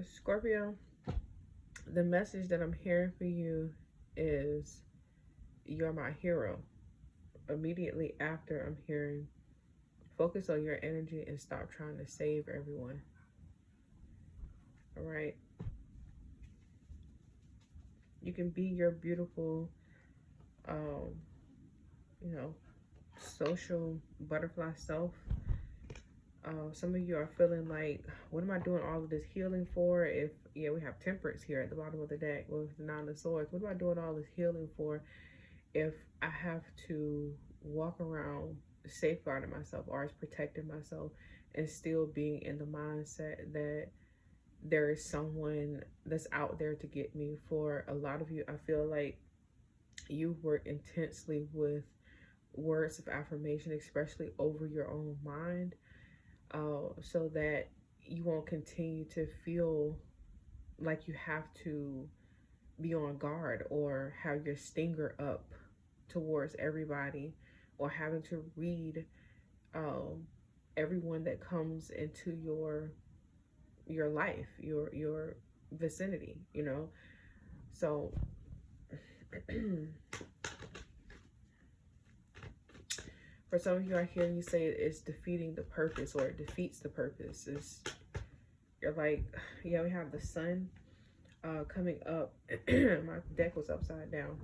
Scorpio, the message that I'm hearing for you is you're my hero. Immediately after, I'm hearing focus on your energy and stop trying to save everyone. All right. You can be your beautiful, um, you know, social butterfly self. Some of you are feeling like, what am I doing all of this healing for? If, yeah, we have temperance here at the bottom of the deck with the nine of swords. What am I doing all this healing for if I have to walk around safeguarding myself or as protecting myself and still being in the mindset that there is someone that's out there to get me? For a lot of you, I feel like you work intensely with words of affirmation, especially over your own mind, so that you won't continue to feel like you have to be on guard or have your stinger up towards everybody, or having to read um, everyone that comes into your life, your vicinity, you know. So for some of you, I hear you say it's defeating the purpose, or it defeats the purpose. Is you're like, yeah, we have the sun coming up. My deck was upside down.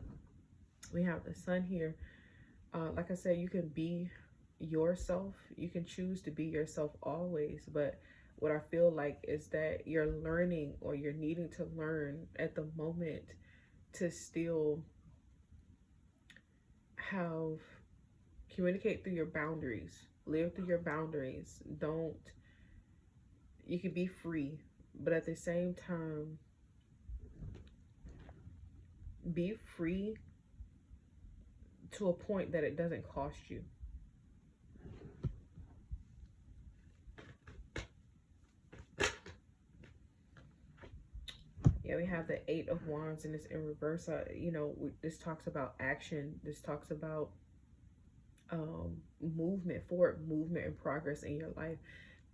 We have the sun here. Like I said, you can be yourself. You can choose to be yourself always. But what I feel like is that you're learning, or you're needing to learn at the moment, to still have communicate through your boundaries, live through your boundaries. Don't, you can be free, but at the same time, be free to a point that it doesn't cost you. Yeah, we have the Eight of Wands, and it's in reverse. This talks about action. This talks about movement, forward movement and progress in your life.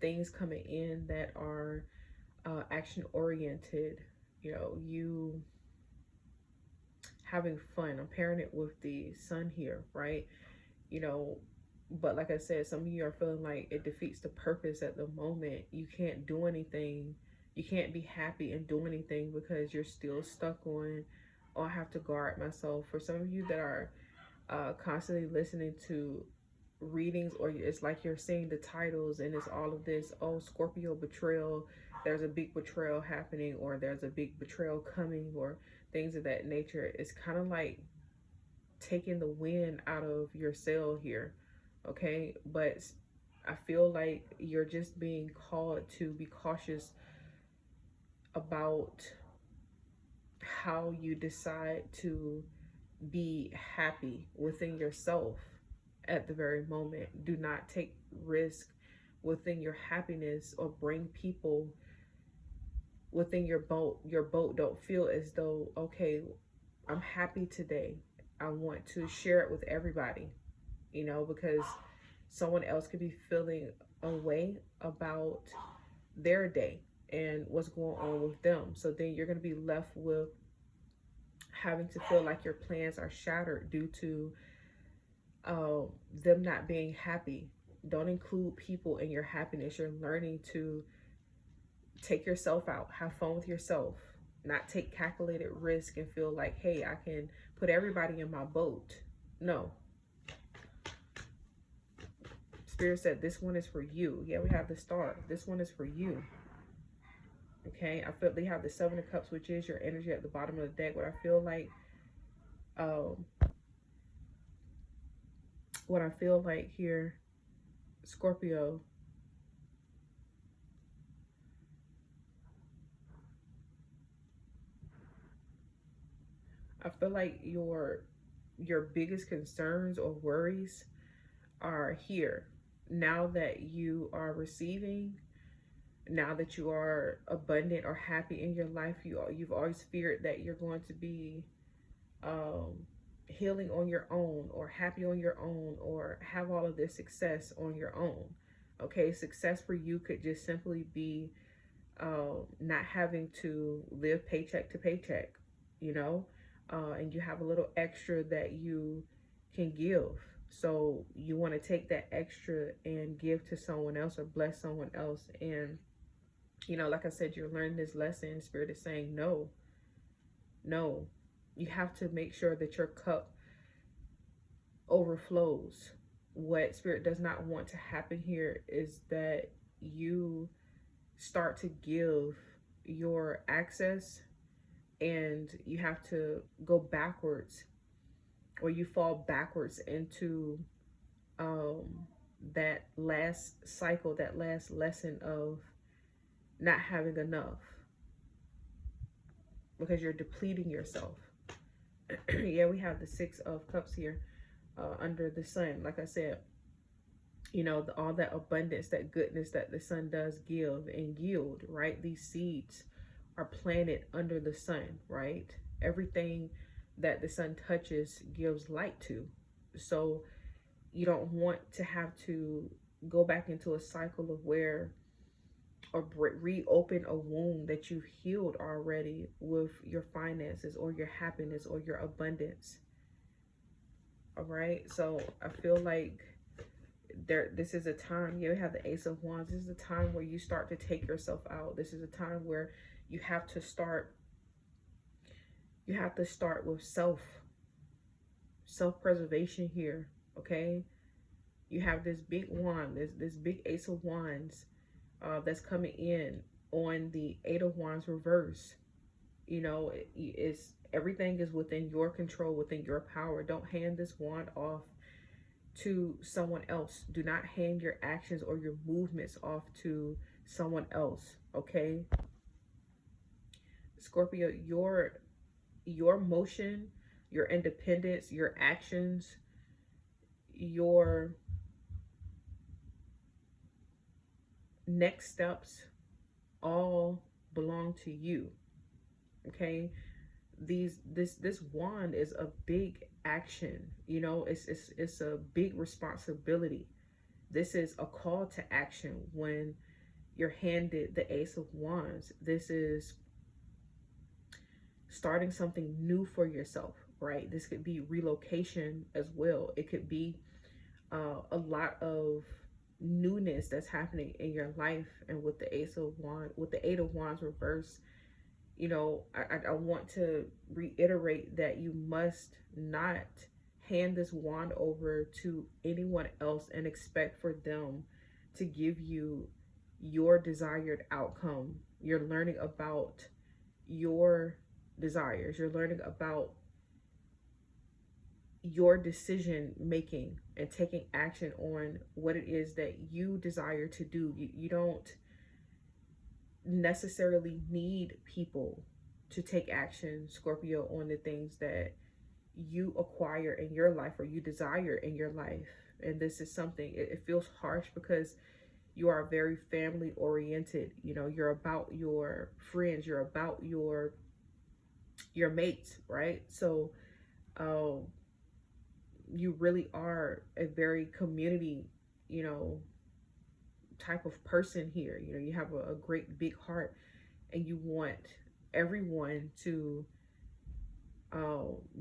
Things coming in that are action oriented. You having fun. I'm pairing it with the sun here, right? You know, but like I said, some of you are feeling like it defeats the purpose at the moment. You can't do anything. You can't be happy and do anything because you're still stuck on, oh, I have to guard myself. For some of you that are constantly listening to readings, or it's like you're seeing the titles and it's all of this, oh, Scorpio betrayal, there's a big betrayal happening, or there's a big betrayal coming, or things of that nature. It's kind of like taking the wind out of your sail here, okay? But I feel like you're just being called to be cautious about how you decide to be happy within yourself at the very moment. Do not take risk within your happiness, or bring people within your boat. Your boat don't feel as though, okay, I'm happy today, I want to share it with everybody, because someone else could be feeling a way about their day and what's going on with them. So then you're going to be left with having to feel like your plans are shattered due to them not being happy. Don't include people in your happiness. You're learning to take yourself out, have fun with yourself, not take calculated risk and feel like, hey, I can put everybody in my boat. No. Spirit said this one is for you. Yeah, we have the star. This one is for you. Okay, I feel they have the Seven of Cups, which is your energy at the bottom of the deck. What I feel like here, Scorpio, I feel like your biggest concerns or worries are here. Now that you are receiving, now that you are abundant or happy in your life, you've always feared that you're going to be healing on your own, or happy on your own, or have all of this success on your own. Okay, success for you could just simply be not having to live paycheck to paycheck, you know, and you have a little extra that you can give. So you want to take that extra and give to someone else or bless someone else. And, you know, like I said, you're learning this lesson. Spirit is saying, no, no. You have to make sure that your cup overflows. What Spirit does not want to happen here is that you start to give your access and you have to go backwards, or you fall backwards into um, that last cycle, that last lesson of not having enough because you're depleting yourself. Yeah, we have the Six of Cups here under the sun. Like I said, you know, all that abundance, that goodness that the sun does give and yield, right? These seeds are planted under the sun, right? Everything that the sun touches gives light to. So you don't want to have to go back into a cycle of where, or reopen a wound that you've healed already with your finances or your happiness or your abundance. All right. So I feel like this is a time, you have the Ace of Wands. This is a time where you start to take yourself out. This is a time where you have to start with self-preservation here. Okay. You have this big wand, this big Ace of Wands that's coming in on the Eight of Wands reverse. You know, it's everything is within your control, within your power. Don't hand this wand off to someone else. Do not hand your actions or your movements off to someone else. Okay, Scorpio, your motion, your independence, your actions, your next steps all belong to you. Okay, this wand is a big action. You know, it's a big responsibility. This is a call to action when you're handed the Ace of Wands. This is starting something new for yourself, right? This could be relocation as well. It could be a lot of newness that's happening in your life. And with the Ace of Wands, with the Eight of Wands reverse, you know, I want to reiterate that you must not hand this wand over to anyone else and expect for them to give you your desired outcome. You're learning about your desires. You're learning about your decision making and taking action on what it is that you desire to do. You don't necessarily need people to take action, Scorpio, on the things that you acquire in your life or you desire in your life. And this is something, it feels harsh because you are very family oriented. You know, you're about your friends, you're about your mates, right? So you really are a very community, you know, type of person here. You know, you have a great big heart and you want everyone to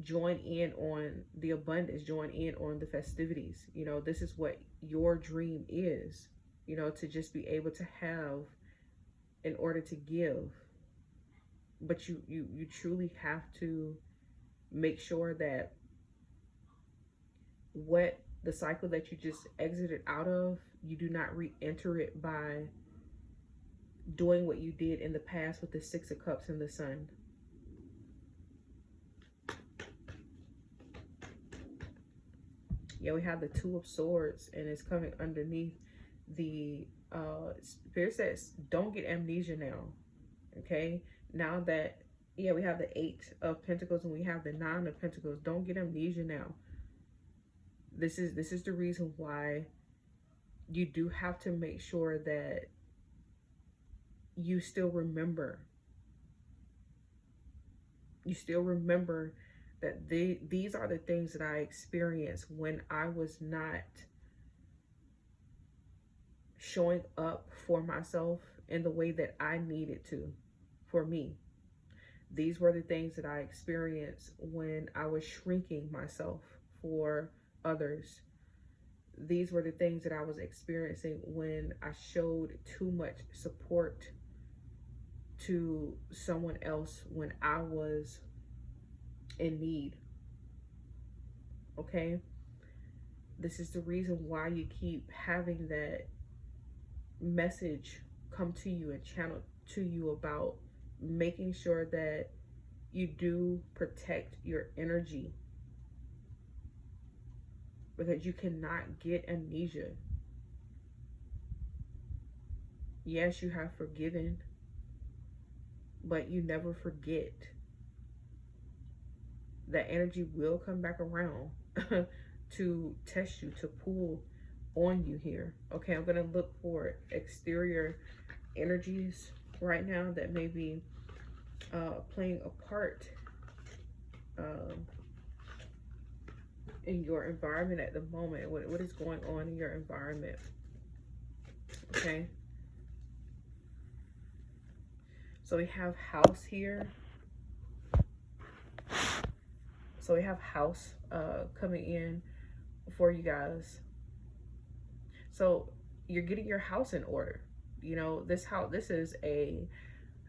join in on the abundance, join in on the festivities. You know, this is what your dream is, you know, to just be able to have in order to give. But you truly have to make sure that what the cycle that you just exited out of, you do not re-enter it by doing what you did in the past with the Six of Cups and the Sun. Yeah, we have the Two of Swords and it's coming underneath the Spirit says don't get amnesia now. Okay, now that, yeah, we have the Eight of Pentacles and we have the Nine of Pentacles. Don't get amnesia now. This is the reason why you do have to make sure that you still remember. You still remember that these are the things that I experienced when I was not showing up for myself in the way that I needed to for me. These were the things that I experienced when I was shrinking myself for others. These were the things that I was experiencing when I showed too much support to someone else when I was in need. Okay? This is the reason why you keep having that message come to you and channel to you about making sure that you do protect your energy, because you cannot get amnesia. Yes, you have forgiven, but you never forget. That energy will come back around to test you, to pull on you here. Okay, I'm going to look for exterior energies right now that may be playing a part in your environment at the moment. What is going on in your environment? Okay. So we have house here. So we have house coming in for you guys. So you're getting your house in order. You know, this house, this is a,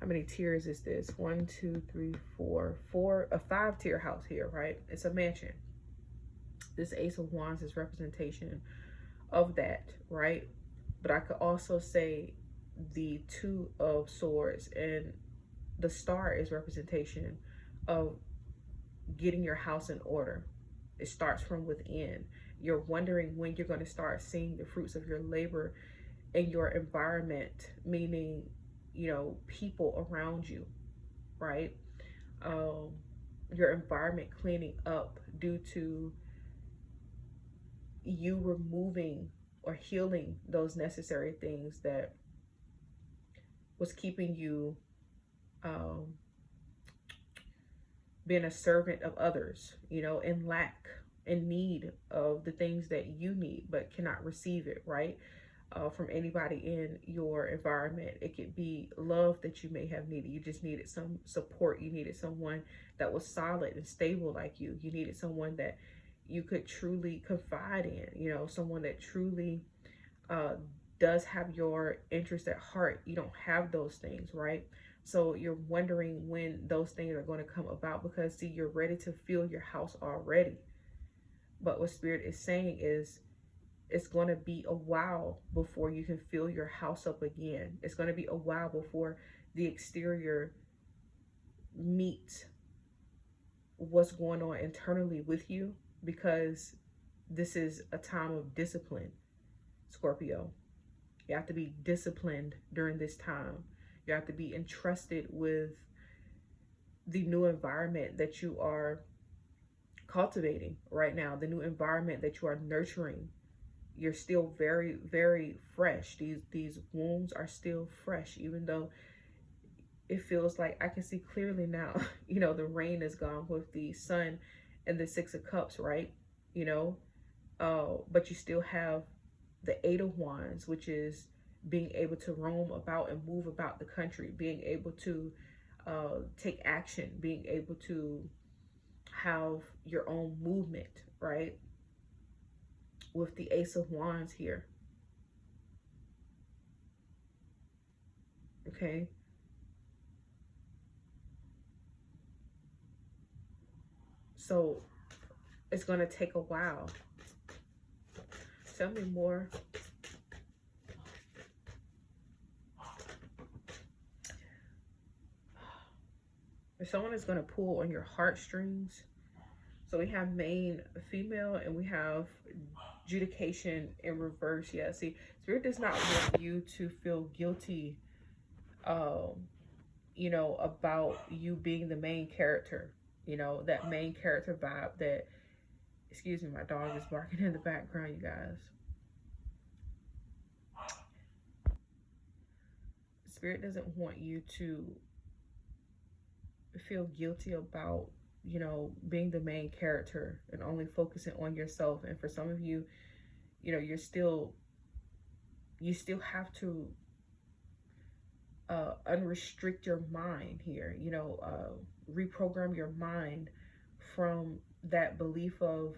how many tiers is this? 1, 2, 3, 4, a 5-tier house here, right? It's a mansion. This Ace of Wands is representation of that, right? But I could also say the 2 of Swords and the Star is representation of getting your house in order. It starts from within. You're wondering when you're going to start seeing the fruits of your labor in your environment, meaning, you know, people around you, right? Your environment cleaning up due to you removing or healing those necessary things that was keeping you being a servant of others, you know, in lack, in need of the things that you need but cannot receive it, right? From anybody in your environment. It could be love that you may have needed. You just needed some support. You needed someone that was solid and stable like you. You needed someone that you could truly confide in, you know, someone that truly does have your interest at heart. You don't have those things, right? So you're wondering when those things are going to come about, because see, you're ready to fill your house already. But what Spirit is saying is it's going to be a while before you can fill your house up again. It's going to be a while before the exterior meets what's going on internally with you, because this is a time of discipline, Scorpio. You have to be disciplined during this time. You have to be entrusted with the new environment that you are cultivating right now, the new environment that you are nurturing. You're still very, very fresh. These wounds are still fresh, even though it feels like I can see clearly now, you know, the rain is gone with the sun and the 6 of Cups, right? You know, but you still have the 8 of Wands, which is being able to roam about and move about the country, being able to take action, being able to have your own movement, right? With the Ace of Wands here. Okay. So it's going to take a while. Tell me more. If someone is going to pull on your heartstrings. So we have main female and we have adjudication in reverse. Yeah, see, Spirit does not want you to feel guilty, you know, about you being the main character. You know, that main character vibe that, excuse me, my dog is barking in the background, you guys. Spirit doesn't want you to feel guilty about, you know, being the main character and only focusing on yourself. And for some of you, you know, you're still you still have to unrestrict your mind here, reprogram your mind from that belief of,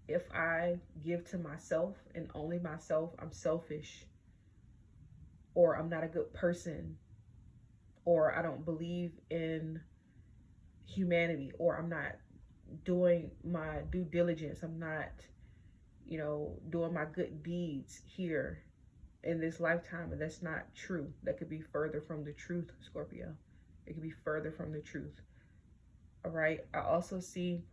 if I give to myself and only myself, I'm selfish, or I'm not a good person, or I don't believe in humanity, or I'm not doing my due diligence, I'm not, doing my good deeds here in this lifetime. And that's not true. That could be further from the truth, Scorpio. It could be further from the truth. All right. I also see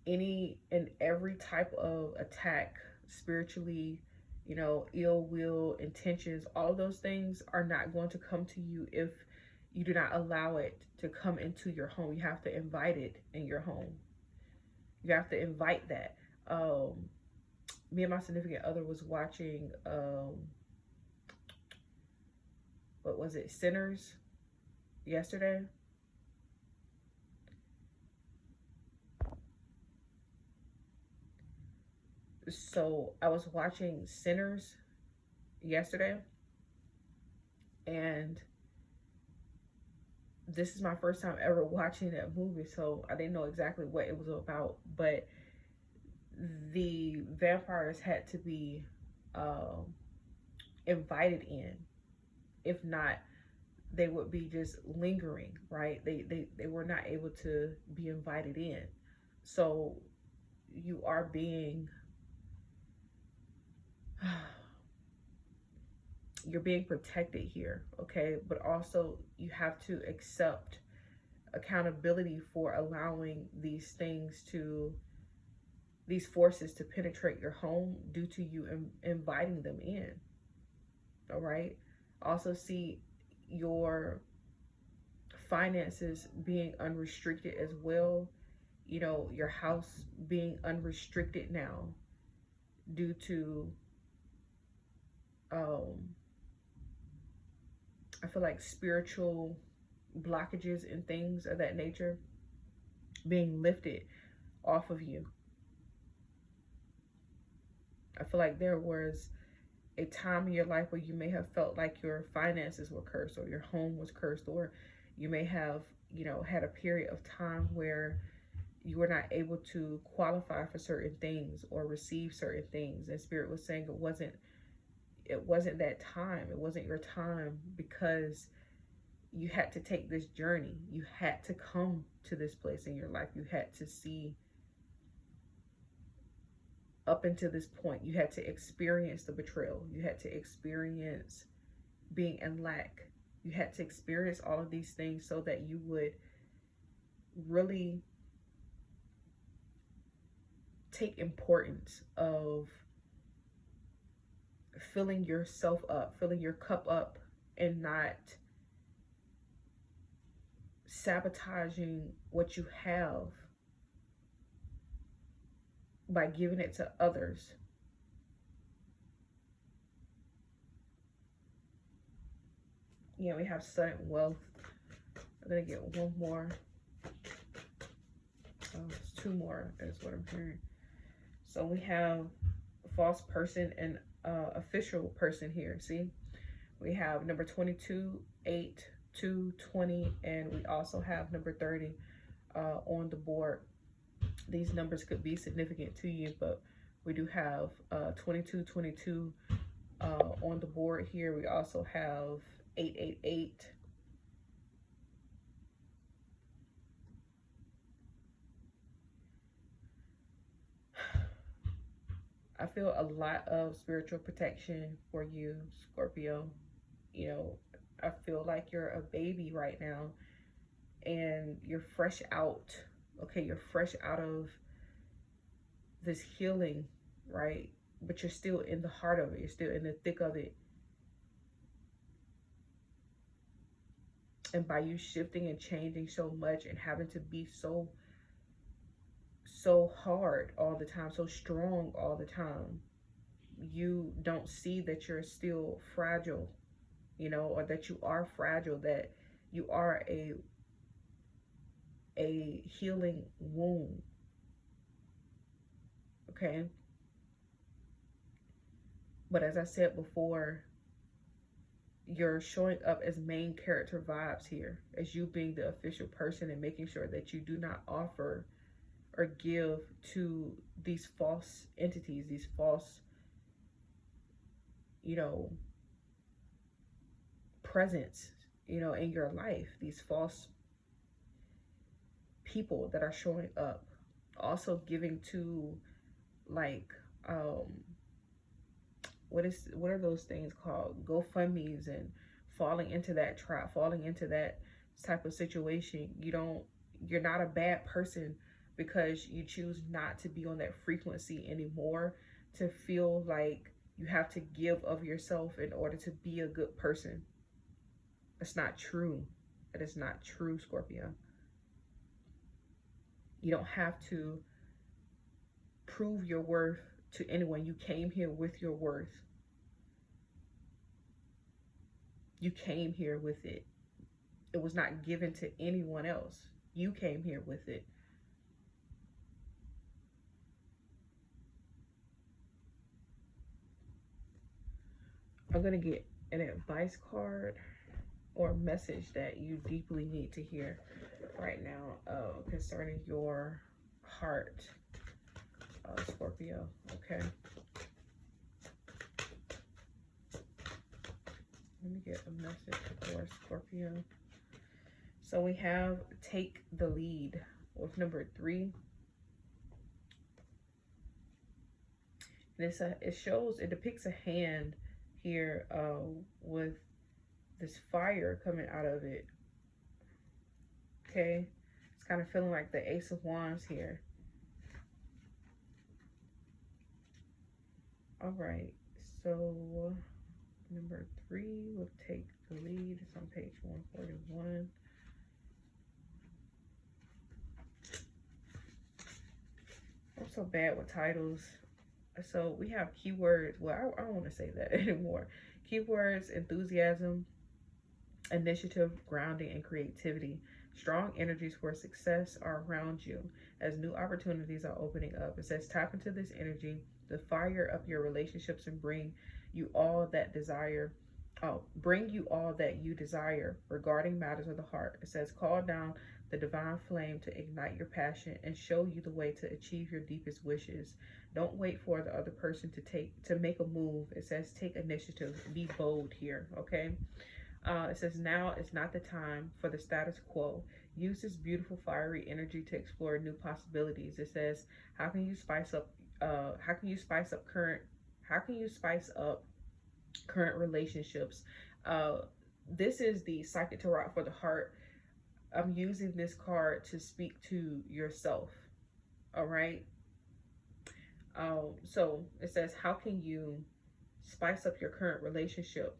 any and every type of attack spiritually, ill will, intentions, all of those things are not going to come to you if you do not allow it to come into your home. You have to invite it in your home. You have to invite that. Me and my significant other was watching, what was it, Sinners, yesterday. So I was watching Sinners yesterday, and this is my first time ever watching that movie, so I didn't know exactly what it was about, but the vampires had to be invited in. If not, they would be just lingering, right? They were not able to be invited in. So you are being you're being protected here, okay? But also you have to accept accountability for allowing these forces to penetrate your home due to you inviting them in. All right. Also see your finances being unrestricted as well. Your house being unrestricted now due to I feel like spiritual blockages and things of that nature being lifted off of you. I feel like there was a time in your life where you may have felt like your finances were cursed, or your home was cursed, or you may have, had a period of time where you were not able to qualify for certain things or receive certain things. And Spirit was saying it wasn't that time. It wasn't your time, because you had to take this journey. You had to come to this place in your life. You had to see up until this point. You had to experience the betrayal. You had to experience being in lack. You had to experience all of these things so that you would really take importance of filling yourself up, filling your cup up, and not sabotaging what you have by giving it to others. We have sudden wealth. I'm gonna get one more. It's two more is what I'm hearing. So we have a false person and official person here. See, we have number 22, 8, 2, 20, and we also have number 30 on the board. These numbers could be significant to you, but we do have 22, 22 on the board here. We also have 888. I feel a lot of spiritual protection for you, Scorpio. I feel like you're a baby right now, and you're fresh out. Okay, you're fresh out of this healing, right? But you're still in the heart of it. You're still in the thick of it. And by you shifting and changing so much and having to be so hard all the time, so strong all the time, you don't see that you're still fragile, or that you are fragile, that you are a healing wound. Okay. But as I said before, you're showing up as main character vibes here, as you being the official person and making sure that you do not offer or give to these false entities, these false, you know, presence, in your life, these false people that are showing up. Also giving to, like, what are those things called? GoFundMe's, and falling into that trap, falling into that type of situation. You're not a bad person because you choose not to be on that frequency anymore, to feel like you have to give of yourself in order to be a good person. That's not true. That is not true, Scorpio. You don't have to prove your worth to anyone. You came here with your worth. You came here with it. It was not given to anyone else. You came here with it. I'm going to get an advice card or message that you deeply need to hear right now concerning your heart, Scorpio. Okay. Let me get a message for Scorpio. So we have take the lead with number 3. It depicts a hand here with this fire coming out of it. Okay, it's kind of feeling like the Ace of Wands here. All right, so number 3 will take the lead. It's on page 141. I'm so bad with titles. So we have keywords. Well, I don't want to say that anymore. Keywords: enthusiasm, initiative, grounding, and creativity. Strong energies for success are around you as new opportunities are opening up. It says tap into this energy to fire up your relationships and bring you all that you desire regarding matters of the heart. It says call down the divine flame to ignite your passion and show you the way to achieve your deepest wishes. Don't wait for the other person to make a move. It says take initiative, be bold here. Okay. It says now is not the time for the status quo. Use this beautiful fiery energy to explore new possibilities. It says how can you spice up current relationships. This is the Psychic Tarot for the heart. I'm using this card to speak to yourself. All right. So it says, how can you spice up your current relationship?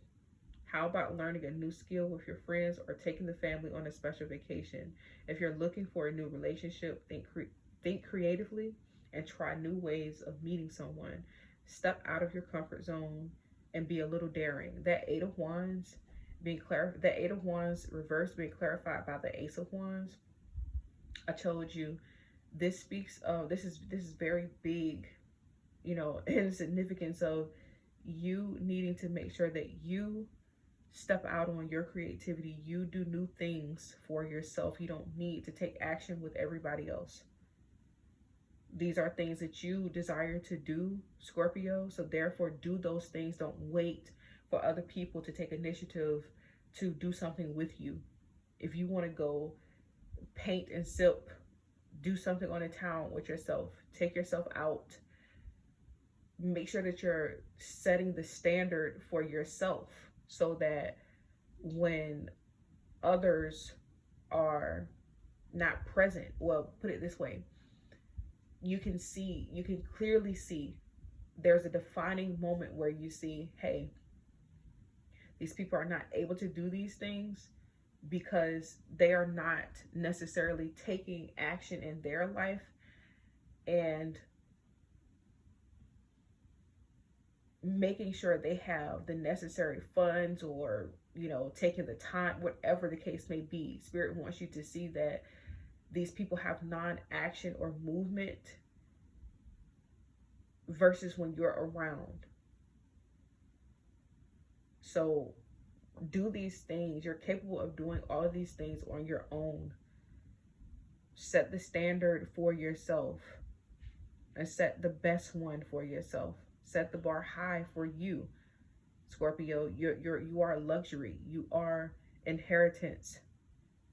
How about learning a new skill with your friends or taking the family on a special vacation? If you're looking for a new relationship, think creatively and try new ways of meeting someone. Step out of your comfort zone and be a little daring. That Eight of Wands reverse being clarified by the Ace of Wands. I told you this speaks of this is very big, in significance of you needing to make sure that you step out on your creativity. You do new things for yourself. You don't need to take action with everybody else. These are things that you desire to do, Scorpio. So therefore, do those things. Don't wait for other people to take initiative to do something with you. If you want to go paint and sip, do something on a town with yourself. Take yourself out. Make sure that you're setting the standard for yourself so that when others are not present, well, put it this way, you can clearly see there's a defining moment where you see, hey, these people are not able to do these things because they are not necessarily taking action in their life and making sure they have the necessary funds or, taking the time, whatever the case may be. Spirit wants you to see that these people have non-action or movement versus when you're around. So do these things. You're capable of doing all of these things on your own. Set the standard for yourself and set the best one for yourself. Set the bar high for you, Scorpio. You are luxury. You are inheritance.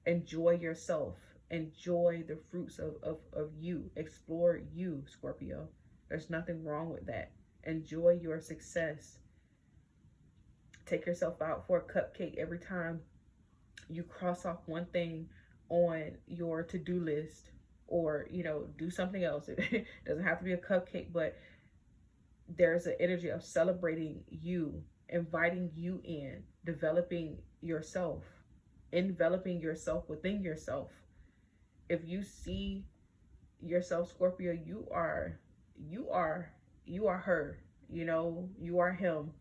Enjoy yourself. Enjoy the fruits of you. Explore you, Scorpio. There's nothing wrong with that. Enjoy your success. Take yourself out for a cupcake every time you cross off one thing on your to-do list, or do something else. It doesn't have to be a cupcake, but there's an energy of celebrating you, inviting you in, developing yourself, enveloping yourself within yourself. If you see yourself, Scorpio, you are her, you are him.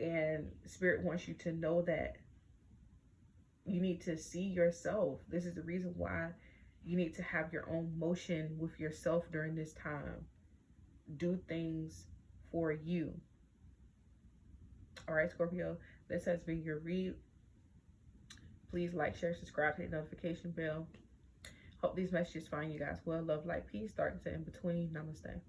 And Spirit wants you to know that you need to see yourself. This is the reason why you need to have your own motion with yourself during this time. Do things for you. All right, Scorpio, this has been your read. Please like, share, subscribe, hit the notification bell. Hope these messages find you guys well. Love, light, peace, darkness, and in between. Namaste.